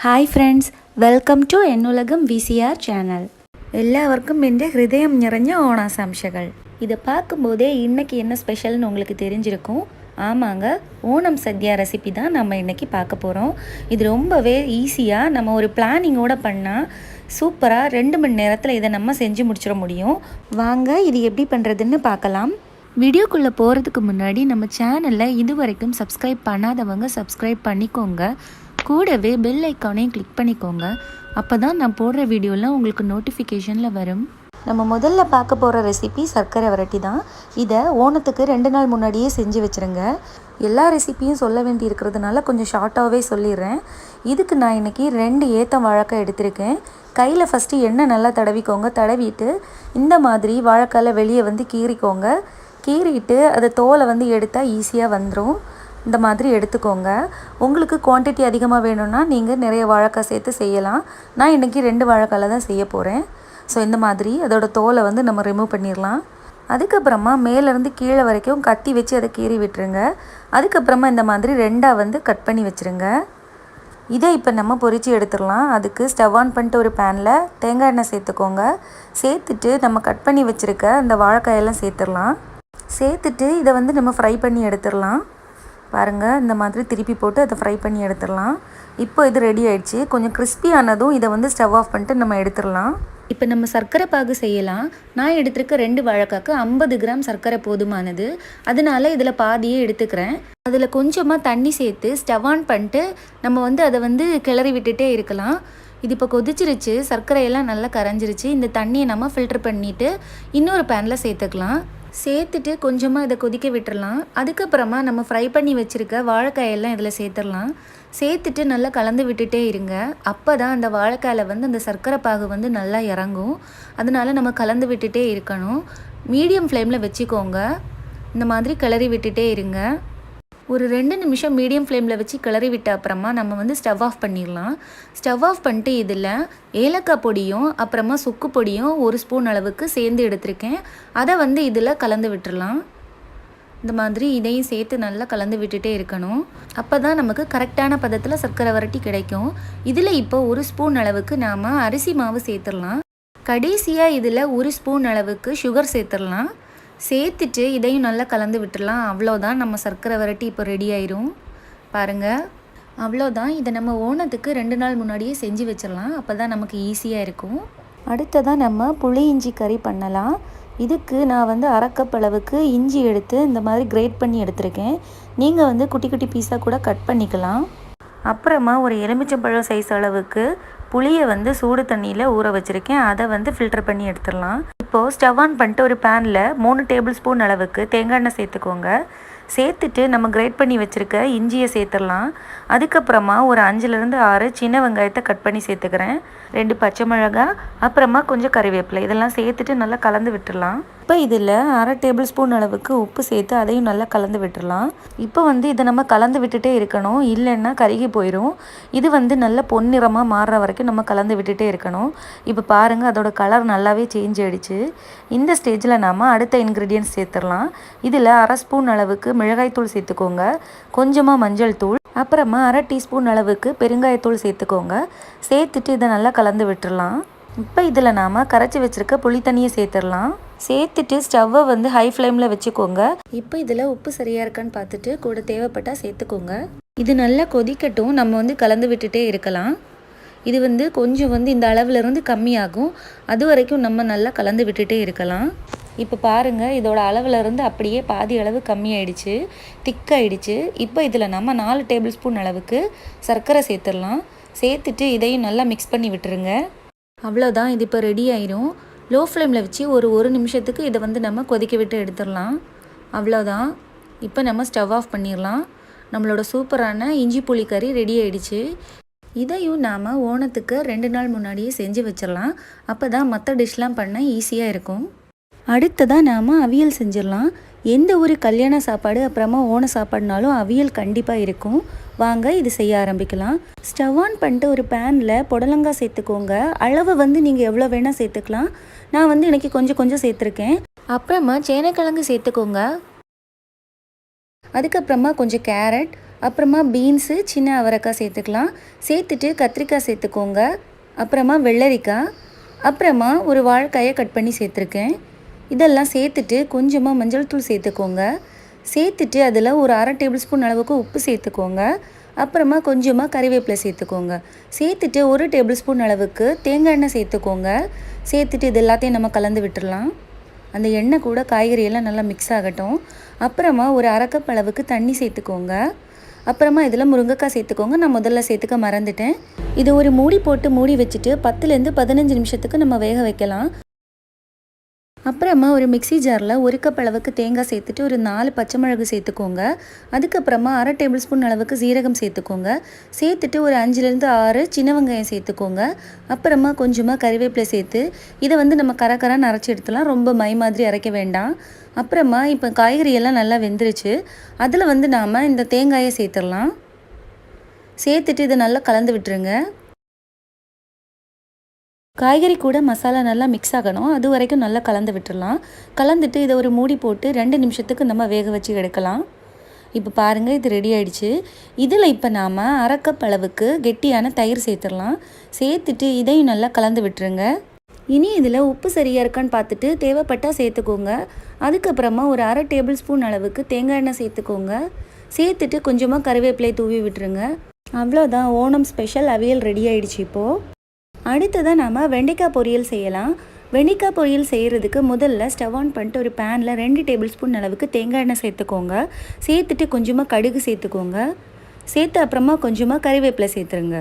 Hi friends, welcome to Ennulakam VCR channel. எல்லாருக்கும் എൻ്റെ ஹிருதயம் நிறைஞ்ச ஓணாசம்சகள். இதை பார்க்கும்போதே இன்னைக்கு என்ன ஸ்பெஷல்னு உங்களுக்கு தெரிஞ்சிருக்கும். ஆமாங்க, ஓணம் சத்யா ரெசிபி தான் நம்ம இன்றைக்கி பார்க்க போகிறோம். இது ரொம்பவே ஈஸியாக நம்ம ஒரு பிளானிங்கோடு பண்ணால் சூப்பராக 2 மணி நேரத்தில் இதை நம்ம செஞ்சு முடிச்சிட முடியும். வாங்க இது எப்படி பண்ணுறதுன்னு பார்க்கலாம். வீடியோக்குள்ளே போகிறதுக்கு முன்னாடி நம்ம சேனலில் இது வரைக்கும் சப்ஸ்கிரைப் பண்ணாதவங்க சப்ஸ்கிரைப் பண்ணிக்கோங்க. கூடவே பெல் ஐக்கானையும் கிளிக் பண்ணிக்கோங்க. அப்போ தான் நான் போடுற வீடியோலாம் உங்களுக்கு நோட்டிஃபிகேஷனில் வரும். நம்ம முதல்ல பார்க்க போகிற ரெசிபி சர்க்கரை வரட்டி தான். இதை ஓணத்துக்கு 2 நாள் முன்னாடியே செஞ்சு வச்சுருங்க. எல்லா ரெசிப்பியும் சொல்ல வேண்டி இருக்கிறதுனால கொஞ்சம் ஷார்ட்டாகவே சொல்லிடுறேன். இதுக்கு நான் இன்றைக்கி 2 ஏத்தம் வாழைக்காய் எடுத்திருக்கேன். கையில் ஃபஸ்ட்டு எண்ணெய் நல்லா தடவிக்கோங்க. தடவிட்டு இந்த மாதிரி வாழைக்காயில் வெளியே கீறிக்கோங்க. கீறிட்டு அதை தோலை எடுத்தால் ஈஸியாக வந்துடும். இந்த மாதிரி எடுத்துக்கோங்க. உங்களுக்கு குவான்டிட்டி அதிகமாக வேணும்னா நீங்கள் நிறைய வாழைக்காய் சேர்த்து செய்யலாம். நான் இன்றைக்கி 2 வாழைக்காயில் தான் செய்ய போகிறேன். ஸோ இந்த மாதிரி அதோட தோலை நம்ம ரிமூவ் பண்ணிடலாம். அதுக்கப்புறமா மேலேருந்து கீழே வரைக்கும் கத்தி வச்சு அதை கீறி விட்டுருங்க. அதுக்கப்புறமா இந்த மாதிரி 2ஆக கட் பண்ணி வச்சுருங்க. இதை இப்போ நம்ம பொரித்து எடுத்துடலாம். அதுக்கு ஸ்டவ் ஆன் பண்ணிட்டு ஒரு பேனில் தேங்காய் எண்ணெய் சேர்த்துக்கோங்க. சேர்த்துட்டு நம்ம கட் பண்ணி வச்சுருக்க அந்த வாழைக்காயெல்லாம் சேர்த்துடலாம். சேர்த்துட்டு இதை நம்ம ஃப்ரை பண்ணி எடுத்துடலாம். பாருங்கள், இந்த மாதிரி திருப்பி போட்டு அதை ஃப்ரை பண்ணி எடுத்துடலாம். இப்போ இது ரெடி ஆகிடுச்சு. கொஞ்சம் கிறிஸ்பி ஆனதும் இதை ஸ்டவ் ஆஃப் பண்ணிட்டு நம்ம எடுத்துடலாம். இப்போ நம்ம சர்க்கரை பாகு செய்யலாம். நான் எடுத்துருக்க 2 வாழைக்காய்க்கு 50 கிராம் சர்க்கரை போதுமானது. அதனால இதில் பாதியே எடுத்துக்கிறேன். அதில் கொஞ்சமாக தண்ணி சேர்த்து ஸ்டவ் ஆன் பண்ணிட்டு நம்ம அதை கிளறி விட்டுட்டே இருக்கலாம். இது இப்போ கொதிச்சிருச்சு. சர்க்கரையெல்லாம் நல்லா கரைஞ்சிருச்சு. இந்த தண்ணியை நம்ம ஃபில்டர் பண்ணிவிட்டு இன்னொரு பேனில் சேர்த்துக்கலாம். சேர்த்துட்டு கொஞ்சமாக இதை கொதிக்க விட்டுடலாம். அதுக்கப்புறமா நம்ம ஃப்ரை பண்ணி வச்சுருக்க வாழைக்காயெல்லாம் இதில் சேர்த்துடலாம். சேர்த்துட்டு நல்லா கலந்து விட்டுட்டே இருங்க. அப்போ தான் அந்த வாழைக்காயில் அந்த சர்க்கரை பாகு நல்லா இறங்கும். அதனால நம்ம கலந்து விட்டுட்டே இருக்கணும். மீடியம் ஃப்ளேமில் வச்சுக்கோங்க. இந்த மாதிரி கிளறி விட்டுட்டே இருங்க. ஒரு 2 நிமிஷம் மீடியம் ஃப்ளேமில் வச்சு கிளறி விட்ட அப்புறமா நம்ம ஸ்டவ் ஆஃப் பண்ணிடலாம். ஸ்டவ் ஆஃப் பண்ணிட்டு இதில் ஏலக்காய் பொடியும் அப்புறமா சுக்கு பொடியும் 1 ஸ்பூன் அளவுக்கு சேர்ந்து எடுத்திருக்கேன். அதை இதில் கலந்து விட்டுடலாம். இந்த மாதிரி இதையும் சேர்த்து நல்லா கலந்து விட்டுட்டே இருக்கணும். அப்போ தான் நமக்கு கரெக்டான பதத்தில் சர்க்கரை வரட்டி கிடைக்கும். இதில் இப்போ 1 ஸ்பூன் அளவுக்கு நாம் அரிசி மாவு சேர்த்துடலாம். கடைசியாக இதில் 1 ஸ்பூன் அளவுக்கு சுகர் சேர்த்துடலாம். சேர்த்துட்டு இதையும் நல்லா கலந்து விட்டுடலாம். அவ்வளோதான், நம்ம சர்க்கரை வரட்டி இப்போ ரெடி ஆயிரும். பாருங்கள், அவ்வளோதான். இதை நம்ம ஓணத்துக்கு 2 நாள் முன்னாடியே செஞ்சு வச்சிடலாம். அப்போ தான் நமக்கு ஈஸியாக இருக்கும். அடுத்ததாக நம்ம புளி இஞ்சி கறி பண்ணலாம். இதுக்கு நான் 1/2 கப் அளவுக்கு இஞ்சி எடுத்து இந்த மாதிரி கிரேட் பண்ணி எடுத்திருக்கேன். நீங்கள் குட்டி குட்டி பீஸாக கூட கட் பண்ணிக்கலாம். அப்புறமா ஒரு எலுமிச்சம்பழம் சைஸ் அளவுக்கு புளியை சூடு தண்ணியில் ஊற வச்சுருக்கேன். அதை ஃபில்டர் பண்ணி எடுத்துடலாம். இப்போது ஸ்டவ் ஆன் பண்ணிட்டு ஒரு பேனில் 3 டேபிள் ஸ்பூன் அளவுக்கு தேங்காய் எண்ணெய் சேர்த்துக்கோங்க. சேர்த்துட்டு நம்ம கிரேட் பண்ணி வச்சுருக்க இஞ்சியை சேர்த்துடலாம். அதுக்கப்புறமா ஒரு 5லேருந்து 6 சின்ன வெங்காயத்தை கட் பண்ணி சேர்த்துக்கிறேன். 2 பச்சை மிளகாய், அப்புறமா கொஞ்சம் கறிவேப்பிலை, இதெல்லாம் சேர்த்துட்டு நல்லா கலந்து விட்டுடலாம். இப்போ இதில் 1/2 டேபிள் ஸ்பூன் அளவுக்கு உப்பு சேர்த்து அதையும் நல்லா கலந்து விட்டுடலாம். இப்போ இதை நம்ம கலந்து விட்டுட்டே இருக்கணும், இல்லைன்னா கருகி போயிடும். இது நல்ல பொன்னிறமாக மாறுற வரைக்கும் நம்ம கலந்து விட்டுட்டே இருக்கணும். இப்போ பாருங்கள், அதோட கலர் நல்லாவே சேஞ்ச் ஆகிடுச்சு. இந்த ஸ்டேஜில் நாம் அடுத்த இன்க்ரீடியன்ட்ஸ் சேர்த்துடலாம். இதில் 1/2 ஸ்பூன் அளவுக்கு மிளகாய்த்தூள் சேர்த்துக்கோங்க. கொஞ்சமாக மஞ்சள் தூள், அப்புறமா 1/2 டீஸ்பூன் அளவுக்கு பெருங்காயத்தூள் சேர்த்துக்கோங்க. சேர்த்துட்டு இதை நல்லா கலந்து விட்டுடலாம். இப்போ இதில் நாம் கரைச்சி வச்சுருக்க புளி தண்ணியை சேர்த்துடலாம். சேர்த்துட்டு ஸ்டவ்வை ஹை ஃப்ளேமில் வச்சுக்கோங்க. இப்போ இதில் உப்பு சரியாக இருக்கான்னு பார்த்துட்டு கூட தேவைப்பட்டால் சேர்த்துக்கோங்க. இது நல்லா கொதிக்கட்டும். நம்ம கலந்து விட்டுட்டே இருக்கலாம். இது கொஞ்சம் இந்த அளவுலேருந்து கம்மியாகும். அது வரைக்கும் நம்ம நல்லா கலந்து விட்டுட்டே இருக்கலாம். இப்போ பாருங்கள், இதோட அளவுலேருந்து அப்படியே பாதி அளவு கம்மியாயிடுச்சு, திக்காயிடுச்சு. இப்போ இதில் நம்ம 4 டேபிள் ஸ்பூன் அளவுக்கு சர்க்கரை சேர்த்துடலாம். சேர்த்துட்டு இதையும் நல்லா மிக்ஸ் பண்ணி விட்டுருங்க. அவ்வளோதான், இது இப்போ ரெடி ஆயிரும். லோ ஃப்ளேமில் வச்சு ஒரு நிமிஷத்துக்கு இதை நம்ம கொதிக்க விட்டு எடுத்துடலாம். அவ்வளோதான், இப்போ நம்ம ஸ்டவ் ஆஃப் பண்ணிடலாம். நம்மளோட சூப்பரான இஞ்சி புளி கறி ரெடி ஆயிடுச்சு. இதையும் நாம் ஓணத்துக்கு 2 நாள் முன்னாடியே செஞ்சு வச்சிடலாம். அப்போ தான் மற்ற டிஷ்லாம் பண்ண ஈஸியாக இருக்கும். அடுத்ததாக நாம் அவியல் செஞ்சிடலாம். எந்த ஒரு கல்யாண சாப்பாடு அப்புறமா ஓண சாப்பாடுனாலும் அவியல் கண்டிப்பாக இருக்கும். வாங்க இது செய்ய ஆரம்பிக்கலாம். ஸ்டவ் ஆன் பண்ணிட்டு ஒரு பேனில் புடலங்காய் சேர்த்துக்கோங்க. அளவு நீங்கள் எவ்வளோ வேணால் சேர்த்துக்கலாம். நான் இன்றைக்கி கொஞ்சம் சேர்த்துருக்கேன். அப்புறமா சேனைக்கிழங்கு சேர்த்துக்கோங்க. அதுக்கப்புறமா கொஞ்சம் கேரட், அப்புறமா பீன்ஸு, சின்ன அவரைக்காய் சேர்த்துக்கலாம். சேர்த்துட்டு கத்திரிக்காய் சேர்த்துக்கோங்க. அப்புறமா வெள்ளரிக்காய், அப்புறமா ஒரு வாழைக்காயை கட் பண்ணி சேர்த்துருக்கேன். இதெல்லாம் சேர்த்துட்டு கொஞ்சமாக மஞ்சள் தூள் சேர்த்துக்கோங்க. சேர்த்துட்டு அதில் ஒரு 1/2 டேபிள் ஸ்பூன் அளவுக்கு உப்பு சேர்த்துக்கோங்க. அப்புறமா கொஞ்சமாக கறிவேப்பிலை சேர்த்துக்கோங்க. சேர்த்துட்டு 1 டேபிள் ஸ்பூன் அளவுக்கு தேங்காய் எண்ணெய் சேர்த்துக்கோங்க. சேர்த்துட்டு இது எல்லாத்தையும் நம்ம கலந்து விட்டுடலாம். அந்த எண்ணெய் கூட காய்கறியெல்லாம் நல்லா மிக்ஸ் ஆகட்டும். அப்புறமா ஒரு 1/2 கப் அளவுக்கு தண்ணி சேர்த்துக்கோங்க. அப்புறமா இதில் முருங்கைக்காய் சேர்த்துக்கோங்க. நான் முதல்ல சேர்த்துக்க மறந்துட்டேன். இது ஒரு மூடி போட்டு மூடி வச்சுட்டு 10லேருந்து 15 நிமிஷத்துக்கு நம்ம வேக வைக்கலாம். அப்புறமா ஒரு மிக்ஸி ஜாரில் 1 கப் அளவுக்கு தேங்காய் சேர்த்துட்டு ஒரு 4 பச்சை மிளகு சேர்த்துக்கோங்க. அதுக்கப்புறமா 1/2 டேபிள் ஸ்பூன் அளவுக்கு சீரகம் சேர்த்துக்கோங்க. சேர்த்துட்டு ஒரு 5லேருந்து 6 சின்ன வெங்காயம் சேர்த்துக்கோங்க. அப்புறமா கொஞ்சமாக கறிவேப்பிலை சேர்த்து இதை நம்ம கரகரான்னு அரைச்சி எடுத்துலாம். ரொம்ப மை மாதிரி அரைக்க வேண்டாம். அப்புறமா இப்போ காய்கறியெல்லாம் நல்லா வெந்துருச்சு. அதில் நாம் இந்த தேங்காயை சேர்த்துடலாம். சேர்த்துட்டு இதை நல்லா கலந்து விட்டுருங்க. காய்கறி கூட மசாலா நல்லா மிக்ஸ் ஆகணும். அது வரைக்கும் நல்லா கலந்து விட்டுடலாம். கலந்துட்டு இதை ஒரு மூடி போட்டு 2 நிமிஷத்துக்கு நம்ம வேக வச்சு எடுக்கலாம். இப்போ பாருங்கள், இது ரெடி ஆகிடுச்சு. இதில் இப்போ நாம் 1/2 கப் அளவுக்கு கெட்டியான தயிர் சேர்த்துடலாம். சேர்த்துட்டு இதையும் நல்லா கலந்து விட்டுருங்க. இனி இதில் உப்பு சரியாக இருக்கான்னு பார்த்துட்டு தேவைப்பட்டால் சேர்த்துக்கோங்க. அதுக்கப்புறமா ஒரு 1/2 டேபிள் ஸ்பூன் அளவுக்கு தேங்காய் எண்ணெய் சேர்த்துக்கோங்க. சேர்த்துட்டு கொஞ்சமாக கறிவேப்பிலை தூவி விட்டுருங்க. அவ்வளோதான், ஓணம் ஸ்பெஷல் அவியல் ரெடி ஆகிடுச்சு. இப்போது அடுத்ததாக நாம் வெண்டைக்காய் பொரியல் செய்யலாம். வெண்டைக்காய் பொரியல் செய்கிறதுக்கு முதல்ல ஸ்டவ் ஆன் பண்ணிட்டு ஒரு பேனில் 2 டேபிள் ஸ்பூன் அளவுக்கு தேங்காய் எண்ணெய் சேர்த்துக்கோங்க. சேர்த்துட்டு கொஞ்சமாக கடுகு சேர்த்துக்கோங்க. சேர்த்து அப்புறமா கொஞ்சமாக கறிவேப்பிலை சேர்த்துருங்க.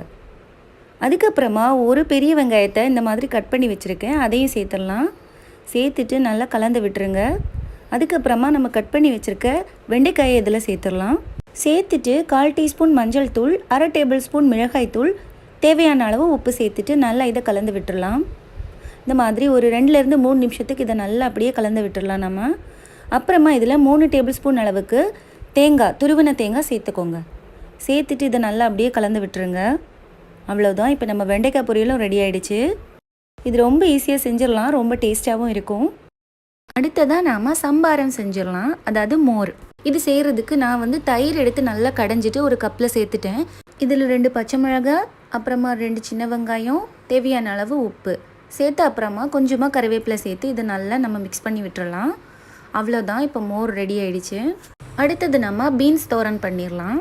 அதுக்கப்புறமா ஒரு பெரிய வெங்காயத்தை இந்த மாதிரி கட் பண்ணி வச்சுருக்கேன், அதையும் சேர்த்துடலாம். சேர்த்துட்டு நல்லா கலந்து விட்டுருங்க. அதுக்கப்புறமா நம்ம கட் பண்ணி வச்சுருக்க வெண்டைக்காயை இதில் சேர்த்துடலாம். சேர்த்துட்டு 1/4 டீஸ்பூன் மஞ்சள் தூள், 1/2 டேபிள் ஸ்பூன் மிளகாய் தூள், தேவையான அளவு உப்பு சேர்த்துட்டு நல்லா இதை கலந்து விட்டுடலாம். இந்த மாதிரி ஒரு 2லேருந்து 3 நிமிஷத்துக்கு இதை நல்லா அப்படியே கலந்து விட்டுடலாம் நம்ம. அப்புறமா இதில் 3 டேபிள் ஸ்பூன் அளவுக்கு துருவின தேங்காய் சேர்த்துக்கோங்க. சேர்த்துட்டு இதை நல்லா அப்படியே கலந்து விட்டுருங்க. அவ்வளோதான், இப்போ நம்ம வெண்டைக்காய் பொரியலும் ரெடி ஆகிடுச்சு. இது ரொம்ப ஈஸியாக செஞ்சிடலாம், ரொம்ப டேஸ்ட்டாகவும் இருக்கும். அடுத்ததாக நாம் சம்பாரம் செஞ்சிடலாம், அதாவது மோர். இது செய்கிறதுக்கு நான் தயிர் எடுத்து நல்லா கடைஞ்சிட்டு ஒரு கப்பில் சேர்த்துட்டேன். இதில் 2 பச்சை மிளகாய், அப்புறமா 2 சின்ன வெங்காயம், தேவையான அளவு உப்பு சேர்த்து அப்புறமா கொஞ்சமாக கறிவேப்பிலை சேர்த்து இதை நல்லா நம்ம மிக்ஸ் பண்ணி விட்டுறலாம். அவ்வளோதான், இப்போ மோர் ரெடி ஆகிடுச்சு. அடுத்தது நம்ம பீன்ஸ் தோரன் பண்ணிடலாம்.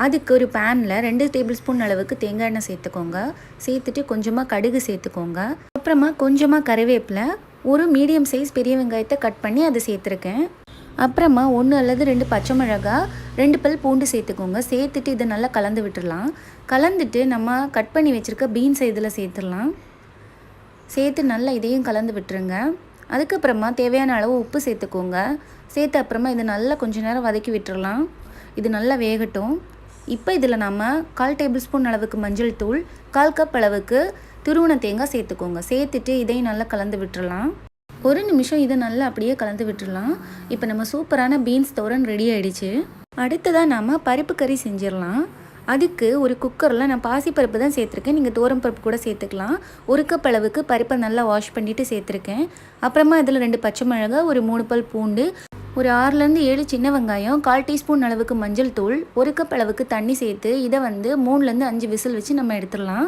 அதுக்கு ஒரு பேனில் 2 டேபிள் ஸ்பூன் அளவுக்கு தேங்காய் எண்ணெய் சேர்த்துக்கோங்க. சேர்த்துட்டு கொஞ்சமாக கடுகு சேர்த்துக்கோங்க. அப்புறமா கொஞ்சமாக கறிவேப்பிலை, ஒரு மீடியம் சைஸ் பெரிய வெங்காயத்தை கட் பண்ணி அதை சேர்த்துருக்கேன். அப்புறமா 1 அல்லது 2 பச்சை மிளகாய், 2 பல் பூண்டு சேர்த்துக்கோங்க. சேர்த்துட்டு இதை நல்லா கலந்து விட்டுடலாம். கலந்துட்டு நம்ம கட் பண்ணி வச்சுருக்க பீன்ஸை இதில் சேர்த்துடலாம். சேர்த்து நல்லா இதையும் கலந்து விட்டுருங்க. அதுக்கப்புறமா தேவையான அளவு உப்பு சேர்த்துக்கோங்க. சேர்த்து அப்புறமா இதை நல்லா கொஞ்சம் நேரம் வதக்கி விட்டுடலாம். இது நல்லா வேகட்டும். இப்போ இதில் நம்ம 1/4 டேபிள் ஸ்பூன் அளவுக்கு மஞ்சள் தூள், 1/4 கப் அளவுக்கு துருவின தேங்காய் சேர்த்துக்கோங்க. சேர்த்துட்டு இதையும் நல்லா கலந்து விட்டுடலாம். 1 நிமிஷம் இதை நல்லா அப்படியே கலந்து விட்டுடலாம். இப்போ நம்ம சூப்பரான பீன்ஸ் தோரன் ரெடி ஆகிடுச்சு. அடுத்ததாக நாம் பருப்பு கறி செஞ்சிடலாம். அதுக்கு ஒரு குக்கரில் நான் பாசிப்பருப்பு தான் சேர்த்துருக்கேன், நீங்கள் தோரம் பருப்பு கூட சேர்த்துக்கலாம். 1 கப் அளவுக்கு பருப்பை நல்லா வாஷ் பண்ணிவிட்டு சேர்த்துருக்கேன். அப்புறமா இதில் 2 பச்சை மிளகாய், ஒரு 3 பல் பூண்டு, ஒரு 6லேருந்து 7 சின்ன வெங்காயம், 1/4 டீஸ்பூன் அளவுக்கு மஞ்சள் தூள், 1 கப் அளவுக்கு தண்ணி சேர்த்து இதை 3லேருந்து 5 விசில் வச்சு நம்ம எடுத்துடலாம்.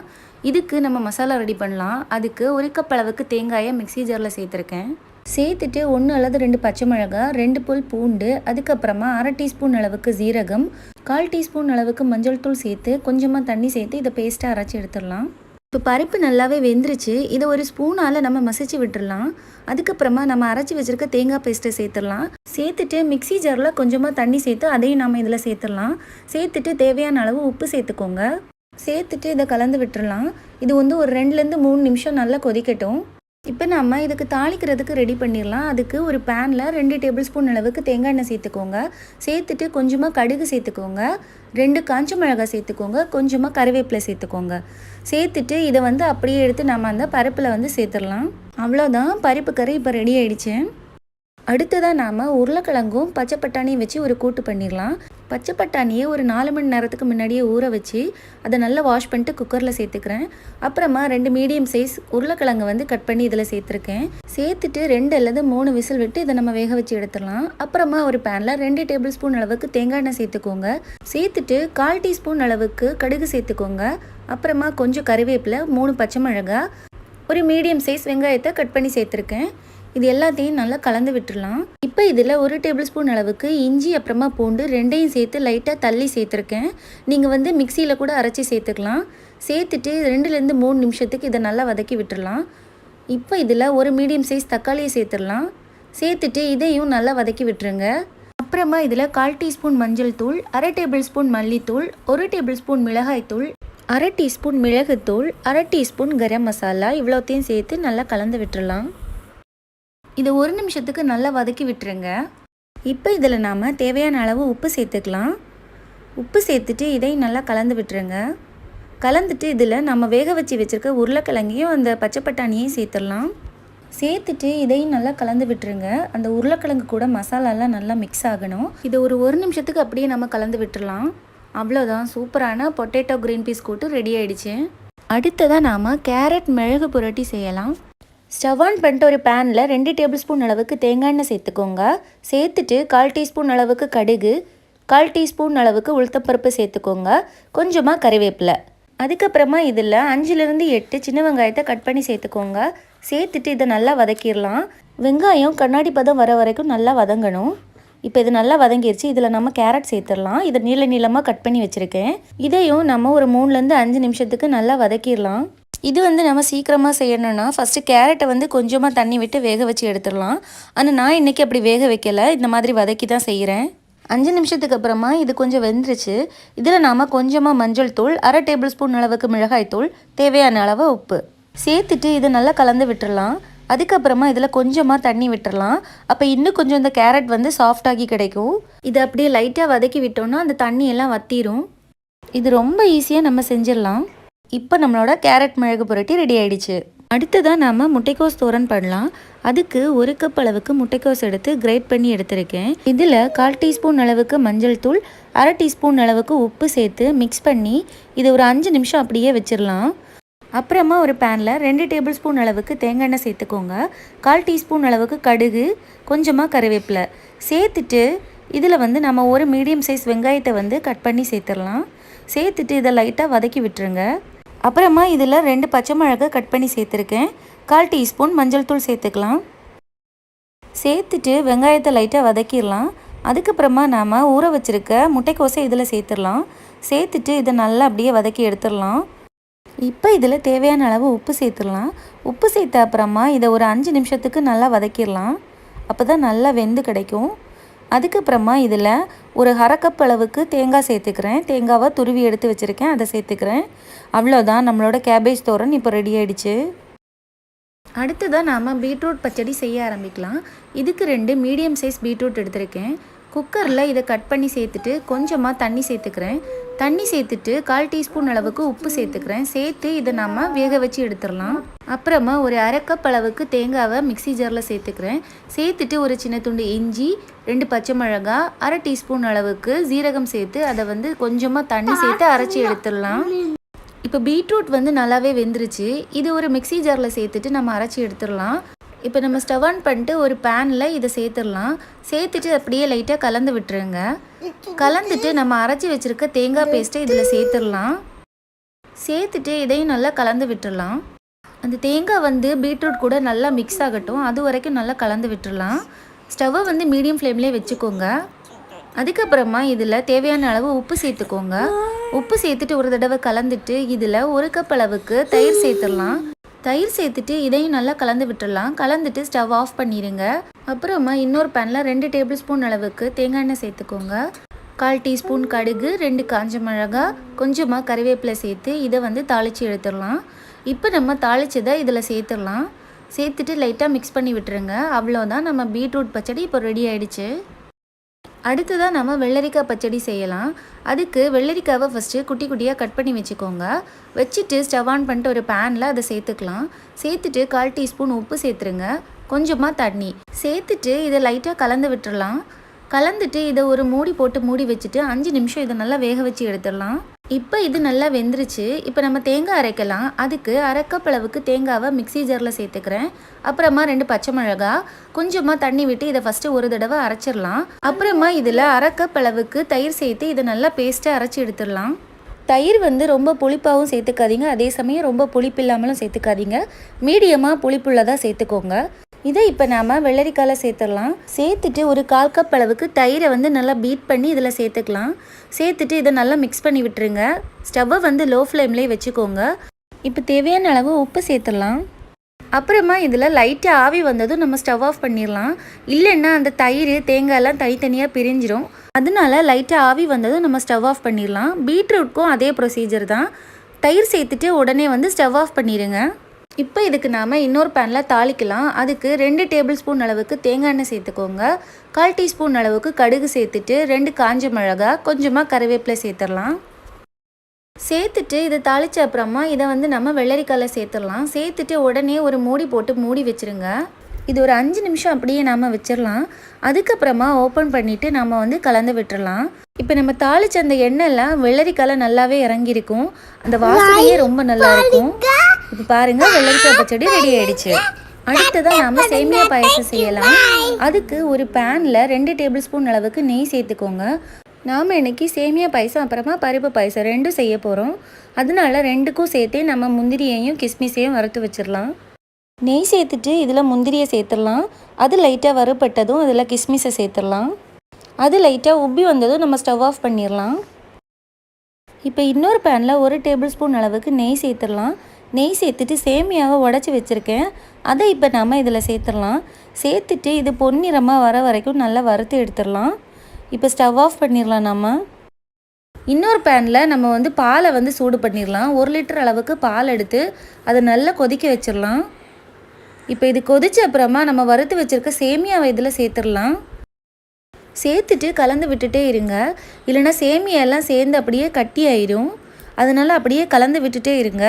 இதுக்கு நம்ம மசாலா ரெடி பண்ணலாம். அதுக்கு 1 கப் அளவுக்கு தேங்காயை மிக்ஸி ஜாரில் சேர்த்துருக்கேன். சேர்த்துட்டு 1 அல்லது 2 பச்சை மிளகாய், 2 பல் பூண்டு, அதுக்கப்புறமா 1/2 டீஸ்பூன் அளவுக்கு சீரகம், 1/4 டீஸ்பூன் அளவுக்கு மஞ்சள் தூள் சேர்த்து கொஞ்சமாக தண்ணி சேர்த்து இதை பேஸ்ட்டாக அரைச்சி எடுத்துடலாம். இப்போ பருப்பு நல்லாவே வெந்துருச்சு. இதை ஒரு ஸ்பூனால் நம்ம மசிச்சு விட்டுடலாம். அதுக்கப்புறமா நம்ம அரைச்சி வச்சுருக்க தேங்காய் பேஸ்ட்டை சேர்த்துடலாம். சேர்த்துட்டு மிக்ஸி ஜாரில் கொஞ்சமாக தண்ணி சேர்த்து அதையும் நம்ம இதில் சேர்த்துடலாம். சேர்த்துட்டு தேவையான அளவு உப்பு சேர்த்துக்கோங்க. சேர்த்துட்டு இதை கலந்து விட்டுடலாம். இது ஒரு 2லேருந்து 3 நிமிஷம் நல்லா கொதிக்கட்டும். இப்போ நம்ம இதுக்கு தாளிக்கிறதுக்கு ரெடி பண்ணிடலாம். அதுக்கு ஒரு பேனில் 2 டேபிள் ஸ்பூன் அளவுக்கு தேங்காய் எண்ணெய் சேர்த்துக்கோங்க. சேர்த்துட்டு கொஞ்சமாக கடுகு சேர்த்துக்கோங்க. 2 காஞ்ச மிளகாய் சேர்த்துக்கோங்க. கொஞ்சமாக கறிவேப்பிலை சேர்த்துக்கோங்க. சேர்த்துட்டு இதை அப்படியே எடுத்து நம்ம அந்த பருப்பில் சேர்த்துடலாம். அவ்வளோதான், பருப்பு கறி இப்போ ரெடி ஆகிடுச்சு. அடுத்ததாக நாம் உருளைக்கிழங்கும் பச்சை பட்டாணியும் வச்சு ஒரு கூட்டு பண்ணிடலாம். பச்சை பட்டாணியை ஒரு 4 மணி நேரத்துக்கு முன்னாடியே ஊற வச்சு அதை நல்லா வாஷ் பண்ணிட்டு குக்கரில் சேர்த்துக்கிறேன். அப்புறமா 2 மீடியம் சைஸ் உருளைக்கிழங்கு வந்து கட் பண்ணி இதில் சேர்த்துருக்கேன். சேர்த்துட்டு 2 அல்லது 3 விசில் விட்டு இதை நம்ம வேக வச்சு எடுத்துடலாம். அப்புறமா ஒரு பேனில் 2 டேபிள் ஸ்பூன் அளவுக்கு தேங்காய் எண்ணெய் சேர்த்துக்கோங்க. சேர்த்துட்டு 1/4 டீஸ்பூன் அளவுக்கு கடுகு சேர்த்துக்கோங்க. அப்புறமா கொஞ்சம் கறிவேப்பிலை, 3 பச்சை மிளகாய், ஒரு மீடியம் சைஸ் வெங்காயத்தை கட் பண்ணி சேர்த்துருக்கேன். இது எல்லாத்தையும் நல்லா கலந்து விட்டுடலாம். இப்போ இதில் 1 டேபிள் ஸ்பூன் அளவுக்கு இஞ்சி அப்புறமா பூண்டு 2ஐயும் சேர்த்து லைட்டாக தள்ளி சேர்த்துருக்கேன். நீங்கள் வந்து மிக்சியில் கூட அரைச்சி சேர்த்துக்கலாம். சேர்த்துட்டு 2லேருந்து 3 நிமிஷத்துக்கு இதை நல்லா வதக்கி விட்டுடலாம். இப்போ இதில் ஒரு மீடியம் சைஸ் தக்காளியை சேர்த்துடலாம். சேர்த்துட்டு இதையும் நல்லா வதக்கி விட்டுருங்க. அப்புறமா இதில் 1/4 டீஸ்பூன் மஞ்சள் தூள், 1/2 டேபிள் ஸ்பூன் மல்லித்தூள், 1 டேபிள் ஸ்பூன் மிளகாய்த்தூள், 1/2 டீஸ்பூன் மிளகுத்தூள், 1/2 டீஸ்பூன் கரம் மசாலா இவ்வளோத்தையும் சேர்த்து நல்லா கலந்து விட்டுடலாம். இதை 1 நிமிஷத்துக்கு நல்லா வதக்கி விட்டுருங்க. இப்போ இதில் நாம் தேவையான அளவு உப்பு சேர்த்துக்கலாம். உப்பு சேர்த்துட்டு இதையும் நல்லா கலந்து விட்டுருங்க. கலந்துட்டு இதில் நம்ம வேக வச்சு வச்சுருக்க உருளைக்கிழங்கையும் அந்த பச்சை பட்டாணியையும் சேர்த்துடலாம். சேர்த்துட்டு இதையும் நல்லா கலந்து விட்டுருங்க. அந்த உருளைக்கிழங்கு கூட மசாலாலாம் நல்லா மிக்ஸ் ஆகணும். இதை ஒரு நிமிஷத்துக்கு அப்படியே நம்ம கலந்து விட்டுடலாம். அவ்வளோதான், சூப்பரான பொட்டேட்டோ க்ரீன் பீஸ் கூட்டு ரெடி ஆகிடுச்சு. அடுத்ததாக நாம் கேரட் மிளகு புரட்டி செய்யலாம். ஸ்டவ் ஆன் பண்ணிட்டு ஒரு பேனில் 2 டேபிள் ஸ்பூன் அளவுக்கு தேங்காய் எண்ணெய் சேர்த்துக்கோங்க. சேர்த்துட்டு 1/4 டீஸ்பூன் அளவுக்கு கடுகு, 1/4 டீஸ்பூன் அளவுக்கு உளுத்தப்பருப்பு சேர்த்துக்கோங்க. கொஞ்சமாக கறிவேப்பிலை. அதுக்கப்புறமா இதில் 5லேருந்து 8 சின்ன வெங்காயத்தை கட் பண்ணி சேர்த்துக்கோங்க. சேர்த்துட்டு இதை நல்லா வதக்கிடலாம். வெங்காயம் கண்ணாடி பதம் வர வரைக்கும் நல்லா வதங்கணும். இப்போ இது நல்லா வதங்கிடுச்சு. இதில் நம்ம கேரட் சேர்த்துடலாம். இதை நீளமாக கட் பண்ணி வச்சுருக்கேன். இதையும் நம்ம ஒரு 3லேருந்து 5 நிமிஷத்துக்கு நல்லா வதக்கிடலாம். இது வந்து நம்ம சீக்கிரமாக செய்யணும்னா ஃபஸ்ட்டு கேரட்டை வந்து கொஞ்சமாக தண்ணி விட்டு வேக வச்சு எடுத்துடலாம். ஆனால் நான் இன்றைக்கி அப்படி வேக வைக்கலை, இந்த மாதிரி வதக்கி தான் செய்கிறேன். 5 நிமிஷத்துக்கு அப்புறமா இது கொஞ்சம் வெந்துருச்சு. இதில் நாம் கொஞ்சமாக மஞ்சள் தூள், 1/2 டேபிள் ஸ்பூன் அளவுக்கு மிளகாய் தூள், தேவையான அளவு உப்பு சேர்த்துட்டு இதை நல்லா கலந்து விட்டுடலாம். அதுக்கப்புறமா இதில் கொஞ்சமாக தண்ணி விட்டுடலாம். அப்போ இன்னும் கொஞ்சம் இந்த கேரட் வந்து சாஃப்டாகி கிடைக்கும். இதை அப்படியே லைட்டாக வதக்கி விட்டோம்னா அந்த தண்ணி எல்லாம் வற்றிடும். இது ரொம்ப ஈஸியாக நம்ம செஞ்சிடலாம். இப்போ நம்மளோட கேரட் மிளகு புரட்டி ரெடி ஆகிடுச்சு. அடுத்ததாக நாம் முட்டைக்கோஸ் தோரன் பண்ணலாம். அதுக்கு 1 கப் அளவுக்கு முட்டைக்கோஸ் எடுத்து கிரேட் பண்ணி எடுத்திருக்கேன். இதில் 1/4 டீஸ்பூன் அளவுக்கு மஞ்சள் தூள், 1/2 டீஸ்பூன் அளவுக்கு உப்பு சேர்த்து மிக்ஸ் பண்ணி இதை ஒரு 5 நிமிஷம் அப்படியே வச்சிடலாம். அப்புறமா ஒரு பேனில் 2 டேபிள் ஸ்பூன் அளவுக்கு தேங்காய் எண்ணெய் சேர்த்துக்கோங்க. 1/4 டீஸ்பூன் அளவுக்கு கடுகு, கொஞ்சமாக கறிவேப்பிலை சேர்த்துட்டு இதில் வந்து நம்ம ஒரு மீடியம் சைஸ் வெங்காயத்தை வந்து கட் பண்ணி சேர்த்துடலாம். சேர்த்துட்டு இதை லைட்டாக வதக்கி விட்டுருங்க. அப்புறமா இதில் 2 பச்சை மிளகாய் கட் பண்ணி சேர்த்துருக்கேன். 1/4 டீஸ்பூன் மஞ்சள் தூள் சேர்த்துக்கலாம். சேர்த்துட்டு வெங்காயத்தை லைட்டாக வதக்கிடலாம். அதுக்கப்புறமா நாம் ஊற வச்சுருக்க முட்டைக்கோஸை இதில் சேர்த்துடலாம். சேர்த்துட்டு இதை நல்லா அப்படியே வதக்கி எடுத்துடலாம். இப்போ இதில் தேவையான அளவு உப்பு சேர்த்துடலாம். உப்பு சேர்த்த அப்புறமா இதை ஒரு 5 நிமிஷத்துக்கு நல்லா வதக்கிடலாம். அப்போ தான் நல்லா வெந்து கிடைக்கும். அதுக்கப்புறமா இதில் ஒரு 1/2 கப் அளவுக்கு தேங்காய் சேர்த்துக்கிறேன். தேங்காவை துருவி எடுத்து வச்சுருக்கேன், அதை சேர்த்துக்கிறேன். அவ்வளோதான், நம்மளோட கேபேஜ் தோரன் இப்போ ரெடி ஆகிடுச்சு. அடுத்ததாக நாம் பீட்ரூட் பச்சடி செய்ய ஆரம்பிக்கலாம். இதுக்கு 2 மீடியம் சைஸ் பீட்ரூட் எடுத்திருக்கேன். குக்கரில் இதை கட் பண்ணி சேர்த்துட்டு கொஞ்சமாக தண்ணி சேர்த்துக்கிறேன். தண்ணி சேர்த்துட்டு 1/4 டீஸ்பூன் அளவுக்கு உப்பு சேர்த்துக்கிறேன். சேர்த்து இதை நம்ம வேக வச்சு எடுத்துடலாம். அப்புறமா ஒரு 1/2 கப் அளவுக்கு தேங்காவை மிக்ஸி ஜாரில் சேர்த்துக்கிறேன். சேர்த்துட்டு ஒரு சின்ன துண்டு இஞ்சி, 2 பச்சை மிளகாய், 1/2 டீஸ்பூன் அளவுக்கு ஜீரகம் சேர்த்து அதை வந்து கொஞ்சமாக தண்ணி சேர்த்து அரைச்சி எடுத்துடலாம். இப்போ பீட்ரூட் வந்து நல்லாவே வெந்துருச்சு. இது ஒரு மிக்ஸி ஜாரில் சேர்த்துட்டு நம்ம அரைச்சி எடுத்துடலாம். இப்போ நம்ம ஸ்டவ் ஆன் பண்ணிட்டு ஒரு பேனில் இதை சேர்த்துடலாம். சேர்த்துட்டு அப்படியே லைட்டாக கலந்து விட்டுருங்க. கலந்துட்டு நம்ம அரைச்சி வச்சுருக்க தேங்காய் பேஸ்ட்டை இதில் சேர்த்துடலாம். சேர்த்துட்டு இதையும் நல்லா கலந்து விட்டுடலாம். அந்த தேங்காய் வந்து பீட்ரூட் கூட நல்லா மிக்ஸ் ஆகட்டும், அது வரைக்கும் நல்லா கலந்து விட்டுடலாம். ஸ்டவ்வை வந்து மீடியம் ஃப்ளேம்லேயே வச்சுக்கோங்க. அதுக்கப்புறமா இதில் தேவையான அளவு உப்பு சேர்த்துக்கோங்க. உப்பு சேர்த்துட்டு ஒரு தடவை கலந்துட்டு இதில் 1 கப் அளவுக்கு தயிர் சேர்த்துடலாம். தயிர் சேர்த்துட்டு இதையும் நல்லா கலந்து விட்டுடலாம். கலந்துட்டு ஸ்டவ் ஆஃப் பண்ணிடுங்க. அப்புறமா இன்னொரு பேனில் 2 டேபிள் ஸ்பூன் அளவுக்கு தேங்காய் எண்ணெய் சேர்த்துக்கோங்க. 1/4 டீஸ்பூன் கடுகு, 2 காஞ்ச மிளகாய், கொஞ்சமாக கறிவேப்பிலை சேர்த்து இதை வந்து தாளித்து எடுத்துடலாம். இப்போ நம்ம தாளித்ததை இதில் சேர்த்துடலாம். சேர்த்துட்டு லைட்டாக மிக்ஸ் பண்ணி விட்டுருங்க. அவ்வளோதான், நம்ம பீட்ரூட் பச்சடி இப்போ ரெடி ஆகிடுச்சு. அடுத்ததாக நம்ம வெள்ளரிக்காய் பச்சடி செய்யலாம். அதுக்கு வெள்ளரிக்காவை ஃபஸ்ட்டு குட்டி குட்டியாக கட் பண்ணி வச்சுக்கோங்க. வச்சுட்டு ஸ்டவ் ஆன் பண்ணிட்டு ஒரு பேனில் அதை சேர்த்துக்கலாம். சேர்த்துட்டு 1/4 டீஸ்பூன் உப்பு சேர்த்துருங்க. கொஞ்சமாக தண்ணி சேர்த்துட்டு இதை லைட்டாக கலந்து விட்டுடலாம். கலந்துட்டு இதை ஒரு மூடி போட்டு மூடி வச்சுட்டு 5 நிமிஷம் இதை நல்லா வேக வச்சு எடுத்துடலாம். இப்போ இது நல்லா வெந்துருச்சு. இப்போ நம்ம தேங்காய் அரைக்கலாம். அதுக்கு அரை கப் அளவுக்கு தேங்காவை மிக்ஸி ஜாரில் சேர்த்துக்கிறேன். அப்புறமா 2 பச்சை மிளகா, கொஞ்சமாக தண்ணி விட்டு இதை ஃபஸ்ட்டு ஒரு தடவை அரைச்சிடலாம். அப்புறமா இதில் அரை கப் அளவுக்கு தயிர் சேர்த்து இதை நல்லா பேஸ்ட்டாக அரைச்சி எடுத்துடலாம். தயிர் வந்து ரொம்ப புளிப்பாகவும் சேர்த்துக்காதீங்க, அதே சமயம் ரொம்ப புளிப்பு இல்லாமலும் சேர்த்துக்காதீங்க. மீடியமாக புளிப்புள்ளதாக சேர்த்துக்கோங்க. இதை இப்போ நாம் வெள்ளரிக்காயில் சேர்த்துடலாம். சேர்த்துட்டு ஒரு 1/4 கப் அளவுக்கு தயிரை வந்து நல்லா பீட் பண்ணி இதில் சேர்த்துக்கலாம். சேர்த்துட்டு இதை நல்லா மிக்ஸ் பண்ணி விட்டுருங்க. ஸ்டவ்வை வந்து லோ ஃப்ளேம்லேயே வச்சுக்கோங்க. இப்போ தேவையான அளவு உப்பு சேர்த்துடலாம். அப்புறமா இதில் லைட்டாக ஆவி வந்ததும் நம்ம ஸ்டவ் ஆஃப் பண்ணிடலாம். இல்லைன்னா அந்த தயிர் தேங்காயெல்லாம் தனித்தனியாக பிரிஞ்சிடும். அதனால லைட்டாக ஆவி வந்ததும் நம்ம ஸ்டவ் ஆஃப் பண்ணிடலாம். பீட்ரூட்க்கும் அதே ப்ரொசீஜர் தான். தயிர் சேர்த்துட்டு உடனே வந்து ஸ்டவ் ஆஃப் பண்ணிடுங்க. இப்போ இதுக்கு நாம் இன்னொரு பேனில் தாளிக்கலாம். அதுக்கு 2 டேபிள் ஸ்பூன் அளவுக்கு தேங்காய் எண்ணெய் சேர்த்துக்கோங்க. 1/4 டீஸ்பூன் அளவுக்கு கடுகு சேர்த்துட்டு 2 காஞ்ச மிளகா, கொஞ்சமாக கருவேப்பிலை சேர்த்துடலாம். சேர்த்துட்டு இதை தாளித்த அப்புறமா இதை வந்து நம்ம வெள்ளரிக்காயில் சேர்த்துடலாம். சேர்த்துட்டு உடனே ஒரு மூடி போட்டு மூடி வச்சுருங்க. இது ஒரு 5 நிமிஷம் அப்படியே நாம் வச்சிடலாம். அதுக்கப்புறமா ஓப்பன் பண்ணிவிட்டு நம்ம வந்து கலந்து விட்டுடலாம். இப்போ நம்ம தாளித்த அந்த எண்ணெய்லாம் வெள்ளரிக்காயில் நல்லாவே இறங்கியிருக்கும். அந்த வாசனையே ரொம்ப நல்லா இருக்கும். இப்போ பாருங்கள், வெள்ளரிக்காய் பச்சடி ரெடி ஆகிடுச்சு. அடுத்ததான் நாம் சேமியா பாயசம் செய்யலாம். அதுக்கு ஒரு பேனில் 2 டேபிள் ஸ்பூன் அளவுக்கு நெய் சேர்த்துக்கோங்க. நாம் இன்றைக்கி சேமியா பாயசம் அப்புறமா பருப்பு பாயசம் 2 செய்ய போகிறோம். அதனால 2க்கும் சேர்த்து நம்ம முந்திரியையும் கிஸ்மிஸையும் வறுத்து வச்சிடலாம். நெய் சேர்த்துட்டு இதில் முந்திரியை சேர்த்துடலாம். அது லைட்டாக வறுபட்டதும் அதில் கிஸ்மிஸை சேர்த்துடலாம். அது லைட்டாக உப்பி வந்ததும் நம்ம ஸ்டவ் ஆஃப் பண்ணிடலாம். இப்போ இன்னொரு பேனில் 1 டேபிள் ஸ்பூன் அளவுக்கு நெய் சேர்த்துடலாம். நெய் சேர்த்துட்டு சேமியாவை உடச்சி வச்சுருக்கேன். அதை இப்போ நம்ம இதில் சேர்த்துடலாம். சேர்த்துட்டு இது பொன்னிறமாக வர வரைக்கும் நல்லா வறுத்து எடுத்துடலாம். இப்போ ஸ்டவ் ஆஃப் பண்ணிடலாம். நம்ம இன்னொரு பேனில் நம்ம வந்து பாலை வந்து சூடு பண்ணிடலாம். 1 லிட்டர் அளவுக்கு பால் எடுத்து அதை நல்லா கொதிக்க வச்சிடலாம். இப்போ இது கொதிச்ச அப்புறமா நம்ம வறுத்து வச்சுருக்க சேமியாவை இதில் சேர்த்துடலாம். சேர்த்துட்டு கலந்து விட்டுட்டே இருங்க. இல்லைன்னா சேமியெல்லாம் சேர்ந்து அப்படியே கட்டி ஆயிடும். அதனால் அப்படியே கலந்து விட்டுட்டே இருங்க.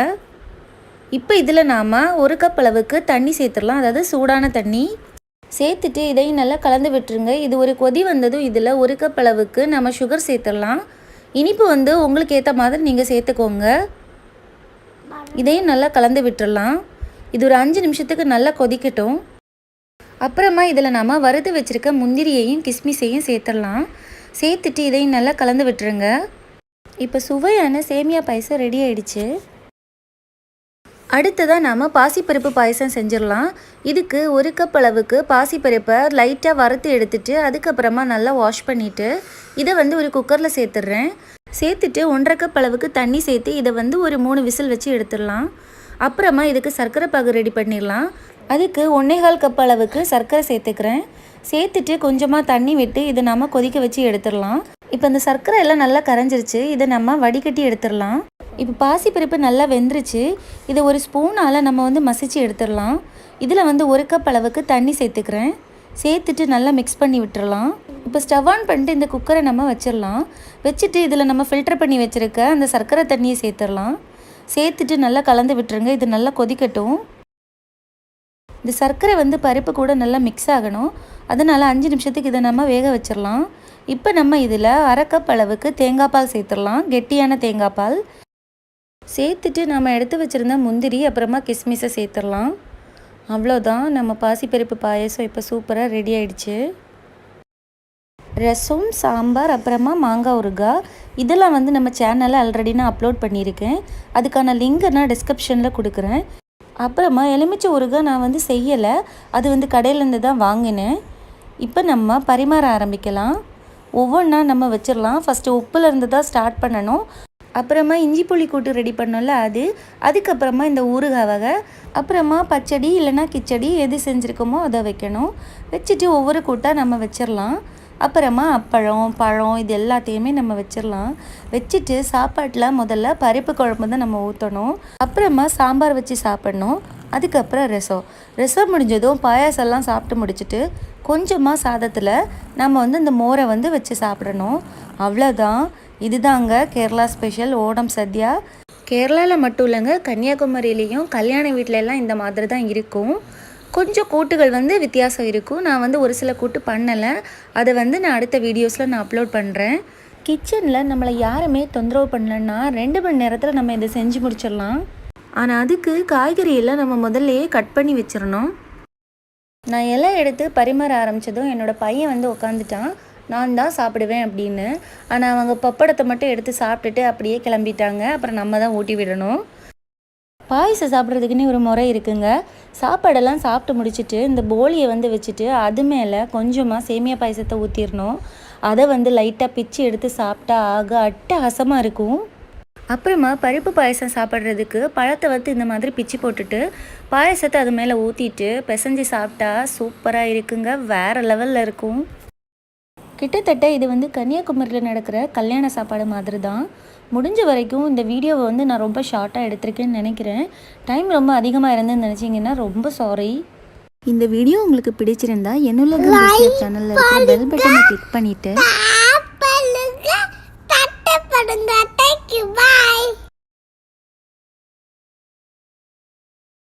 இப்போ இதில் நாம் 1 கப் அளவுக்கு தண்ணி சேர்த்துடலாம். அதாவது சூடான தண்ணி சேர்த்துட்டு இதையும் நல்லா கலந்து விட்டுருங்க. இது ஒரு கொதி வந்ததும் இதில் 1 கப் அளவுக்கு நம்ம சுகர் சேர்த்துடலாம். இனிப்பு வந்து உங்களுக்கு ஏற்ற மாதிரி நீங்கள் சேர்த்துக்கோங்க. இதையும் நல்லா கலந்து விட்டுடலாம். இது ஒரு 5 நிமிஷத்துக்கு நல்லா கொதிக்கட்டும். அப்புறமா இதில் நம்ம வறுத்து வச்சுருக்க முந்திரியையும் கிஸ்மிஸையும் சேர்த்துடலாம். சேர்த்துட்டு இதையும் நல்லா கலந்து விட்டுருங்க. இப்போ சுவையான சேமியா பாயசம் ரெடி ஆகிடுச்சு. அடுத்ததாக நாம் பாசிப்பருப்பு பாயசம் செஞ்சிடலாம். இதுக்கு 1 கப் அளவுக்கு பாசிப்பருப்பை லைட்டாக வறுத்து எடுத்துட்டு அதுக்கப்புறமா நல்லா வாஷ் பண்ணிவிட்டு இதை வந்து ஒரு குக்கரில் சேர்த்துட்றேன். சேர்த்துட்டு 1/2 கப் அளவுக்கு தண்ணி சேர்த்து இதை வந்து ஒரு 3 விசில் வச்சு எடுத்துடலாம். அப்புறமா இதுக்கு சர்க்கரை பாகு ரெடி பண்ணிடலாம். அதுக்கு 1/4 கப் அளவுக்கு சர்க்கரை சேர்த்துக்கிறேன். சேர்த்துட்டு கொஞ்சமாக தண்ணி விட்டு இதை நம்ம கொதிக்க வச்சு எடுத்துடலாம். இப்போ இந்த சர்க்கரை எல்லாம் நல்லா கரைஞ்சிருச்சு. இதை நம்ம வடிகட்டி எடுத்துடலாம். இப்போ பாசிப்பருப்பு நல்லா வெந்துருச்சு. இதை ஒரு ஸ்பூனால் நம்ம வந்து மசிச்சு எடுத்துடலாம். இதில் வந்து 1 கப் அளவுக்கு தண்ணி சேர்த்துக்கிறேன். சேர்த்துட்டு நல்லா மிக்ஸ் பண்ணி விட்டுறலாம். இப்போ ஸ்டவ் ஆன் பண்ணிட்டு இந்த குக்கரை நம்ம வச்சிடலாம். வச்சுட்டு இதில் நம்ம ஃபில்டர் பண்ணி வச்சுருக்க அந்த சர்க்கரை தண்ணியை சேர்த்துடலாம். சேர்த்துட்டு நல்லா கலந்து விட்டுருங்க. இது நல்லா கொதிக்கட்டும். இந்த சர்க்கரை வந்து பருப்பு கூட நல்லா மிக்ஸ் ஆகணும். அதனால் 5 நிமிஷத்துக்கு இதை நம்ம வேக வச்சிடலாம். இப்போ நம்ம இதில் 1/2 கப் அளவுக்கு தேங்காய் பால் சேர்த்துடலாம். கெட்டியான தேங்காய் பால் சேர்த்துட்டு நம்ம எடுத்து வச்சுருந்த முந்திரி அப்புறமா கிஸ்மிஸை சேர்த்துடலாம். அவ்வளோதான், நம்ம பாசிப்பருப்பு பாயசம் இப்போ சூப்பராக ரெடி ஆகிடுச்சு. ரசம், சாம்பார், அப்புறமா மாங்காய் ஊறுகாய் இதெல்லாம் வந்து நம்ம சேனலில் ஆல்ரெடி நான் அப்லோட் பண்ணியிருக்கேன். அதுக்கான லிங்க்கை நான் டிஸ்கிரிப்ஷனில் கொடுக்குறேன். அப்புறமா எலுமிச்சை ஊறுகாய் நான் வந்து செய்யலை, அது வந்து கடையிலேருந்து தான் வாங்கினேன். இப்போ நம்ம பரிமாற ஆரம்பிக்கலாம். ஒவ்வொன்றா நம்ம வச்சிடலாம். ஃபஸ்ட்டு உப்புலேருந்து தான் ஸ்டார்ட் பண்ணணும். அப்புறமா இஞ்சி புளி கூட்டு ரெடி பண்ணோம்ல அதுக்கப்புறமா இந்த ஊறுகாய் வகை, அப்புறமா பச்சடி இல்லைன்னா கிச்சடி எது செஞ்சுருக்கோமோ அதை வைக்கணும். வச்சுட்டு ஒவ்வொரு கூட்டாக நம்ம வச்சிடலாம். அப்புறமா அப்பளம், பழம் இது எல்லாத்தையுமே நம்ம வச்சிடலாம். வச்சுட்டு சாப்பாட்டில் முதல்ல பருப்பு குழம்பு தான் நம்ம ஊற்றணும். அப்புறமா சாம்பார் வச்சு சாப்பிட்ணும். அதுக்கப்புறம் ரசம் முடிஞ்சதும் பாயாசம்லாம் சாப்பிட்டு முடிச்சுட்டு கொஞ்சமாக சாதத்தில் நம்ம வந்து இந்த மோரை வந்து வச்சு சாப்பிடணும். அவ்வளோதான். இதுதாங்க கேரளா ஸ்பெஷல் ஓணம் சத்யா. கேரளாவில் மட்டும் இல்லைங்க, கன்னியாகுமரியிலையும் கல்யாண வீட்டிலலாம் இந்த மாதிரி தான் இருக்கும். கொஞ்சம் கூட்டுகள் வந்து வித்தியாசம் இருக்கும். நான் வந்து ஒரு சில கூட்டு பண்ணலை, அதை வந்து நான் அடுத்த வீடியோஸில் நான் அப்லோட் பண்ணுறேன். கிச்சனில் நம்மளை யாருமே தொந்தரவு பண்ணலன்னா 2 மணி நேரத்தில் நம்ம இதை செஞ்சு முடிச்சிடலாம். ஆனால் அதுக்கு காய்கறியெல்லாம் நம்ம முதல்லையே கட் பண்ணி வச்சிடணும். நான் எல்லாம் எடுத்து பரிமாற ஆரம்பித்ததும் என்னோடய பையன் வந்து உட்காந்துட்டான். நான் தான் சாப்பிடுவேன் அப்படின்னு. ஆனால் அவங்க பப்படத்தை மட்டும் எடுத்து சாப்பிட்டுட்டு அப்படியே கிளம்பிட்டாங்க. அப்புறம் நம்ம தான் ஊட்டி விடணும். பாயசம் சாப்பிட்றதுக்குன்னே ஒரு முறை இருக்குங்க. சாப்பாடெல்லாம் சாப்பிட்டு முடிச்சுட்டு இந்த போலியை வந்து வச்சுட்டு அது மேலே கொஞ்சமாக சேமியா பாயசத்தை ஊற்றிடணும். அதை வந்து லைட்டாக பிச்சு எடுத்து சாப்பிட்டா ஆக அட்டகாசமாக இருக்கும். அப்புறமா பருப்பு பாயசம் சாப்பிட்றதுக்கு பழத்தை வந்து இந்த மாதிரி பிச்சு போட்டுட்டு பாயசத்தை அது மேலே ஊற்றிட்டு பிசைஞ்சு சாப்பிட்டா சூப்பராக இருக்குங்க. வேறு லெவலில் இருக்கும். கிட்டத்தட்ட இது வந்து கன்னியாகுமரியில் நடக்கிற கல்யாண சாப்பாடு மாதிரி தான். முடிஞ்ச வரைக்கும் இந்த வீடியோவை வந்து நான் ரொம்ப ஷார்ட்டாக எடுத்திருக்கேன்னு நினைக்கிறேன். டைம் ரொம்ப அதிகமாக இருந்துன்னு நினச்சிங்கன்னா ரொம்ப சாரி. இந்த வீடியோ உங்களுக்கு பிடிச்சிருந்தா என்னுலகம் சேனலில் இருக்கிற பெல் பட்டனை கிளிக் பண்ணிவிட்டு